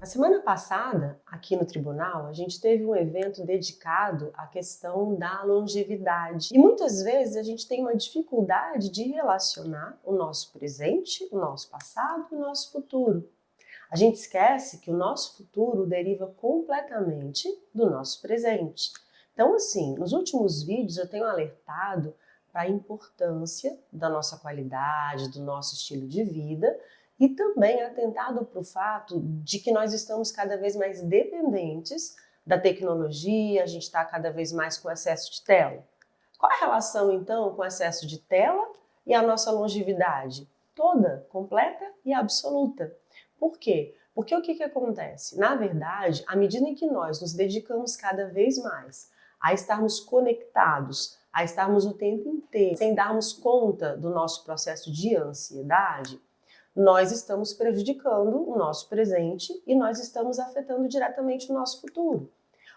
Na semana passada, aqui no tribunal, a gente teve um evento dedicado à questão da longevidade. E muitas vezes a gente tem uma dificuldade de relacionar o nosso presente, o nosso passado e o nosso futuro. A gente esquece que o nosso futuro deriva completamente do nosso presente. Então, assim, nos últimos vídeos eu tenho alertado para a importância da nossa qualidade, do nosso estilo de vida e também atentado para o fato de que nós estamos cada vez mais dependentes da tecnologia, a gente está cada vez mais com excesso de tela. Qual a relação, então, com o excesso de tela e a nossa longevidade? Toda, completa e absoluta. Por quê? Porque o que acontece? Na verdade, à medida em que nós nos dedicamos cada vez mais a estarmos conectados, a estarmos o tempo inteiro sem darmos conta do nosso processo de ansiedade, nós estamos prejudicando o nosso presente e nós estamos afetando diretamente o nosso futuro.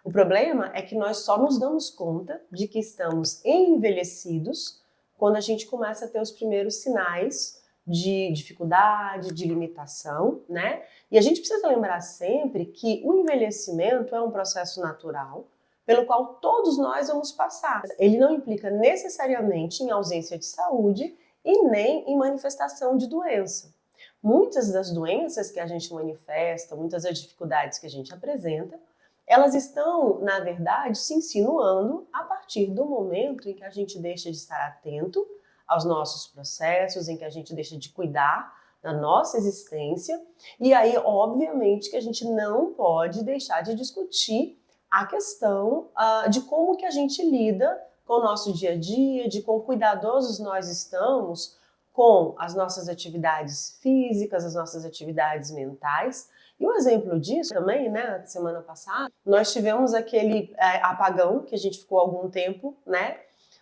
O problema é que nós só nos damos conta de que estamos envelhecidos quando a gente começa a ter os primeiros sinais de dificuldade, de limitação, né? E a gente precisa lembrar sempre que o envelhecimento é um processo natural pelo qual todos nós vamos passar. Ele não implica necessariamente em ausência de saúde e nem em manifestação de doença. Muitas das doenças que a gente manifesta, muitas das dificuldades que a gente apresenta, elas estão, na verdade, se insinuando a partir do momento em que a gente deixa de estar atento aos nossos processos, em que a gente deixa de cuidar da nossa existência. E aí, obviamente, que a gente não pode deixar de discutir a questão de como que a gente lida com o nosso dia a dia, de quão cuidadosos nós estamos com as nossas atividades físicas, as nossas atividades mentais. E um exemplo disso também, né, semana passada, nós tivemos aquele apagão que a gente ficou algum tempo, né,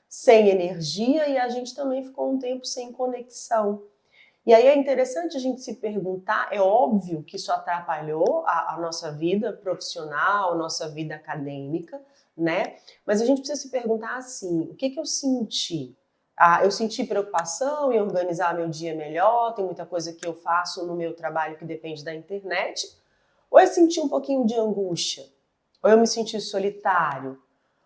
sem energia e a gente também ficou um tempo sem conexão. E aí é interessante a gente se perguntar, é óbvio que isso atrapalhou a nossa vida profissional, a nossa vida acadêmica, né? Mas a gente precisa se perguntar assim, o que eu senti? Eu senti preocupação em organizar meu dia melhor, tem muita coisa que eu faço no meu trabalho que depende da internet, ou eu senti um pouquinho de angústia, ou eu me senti solitário,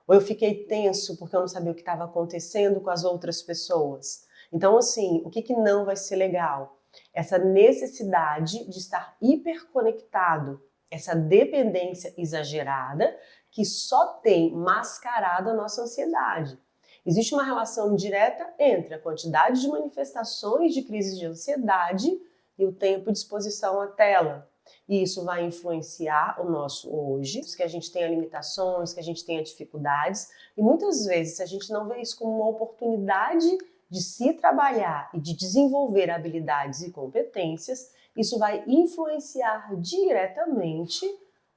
ou eu fiquei tenso porque eu não sabia o que estava acontecendo com as outras pessoas. Então, assim, o que não vai ser legal? Essa necessidade de estar hiperconectado, essa dependência exagerada que só tem mascarado a nossa ansiedade. Existe uma relação direta entre a quantidade de manifestações de crises de ansiedade e o tempo de exposição à tela. E isso vai influenciar o nosso hoje, que a gente tenha limitações, que a gente tenha dificuldades. E muitas vezes, se a gente não vê isso como uma oportunidade de se trabalhar e de desenvolver habilidades e competências, isso vai influenciar diretamente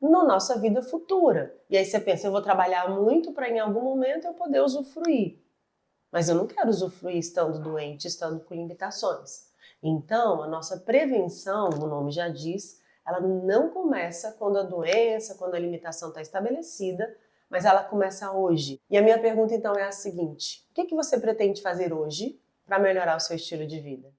na nossa vida futura. E aí você pensa, eu vou trabalhar muito para em algum momento eu poder usufruir. Mas eu não quero usufruir estando doente, estando com limitações. Então, a nossa prevenção, o nome já diz, ela não começa quando a doença, quando a limitação está estabelecida, mas ela começa hoje. E a minha pergunta então é a seguinte: o que você pretende fazer hoje para melhorar o seu estilo de vida?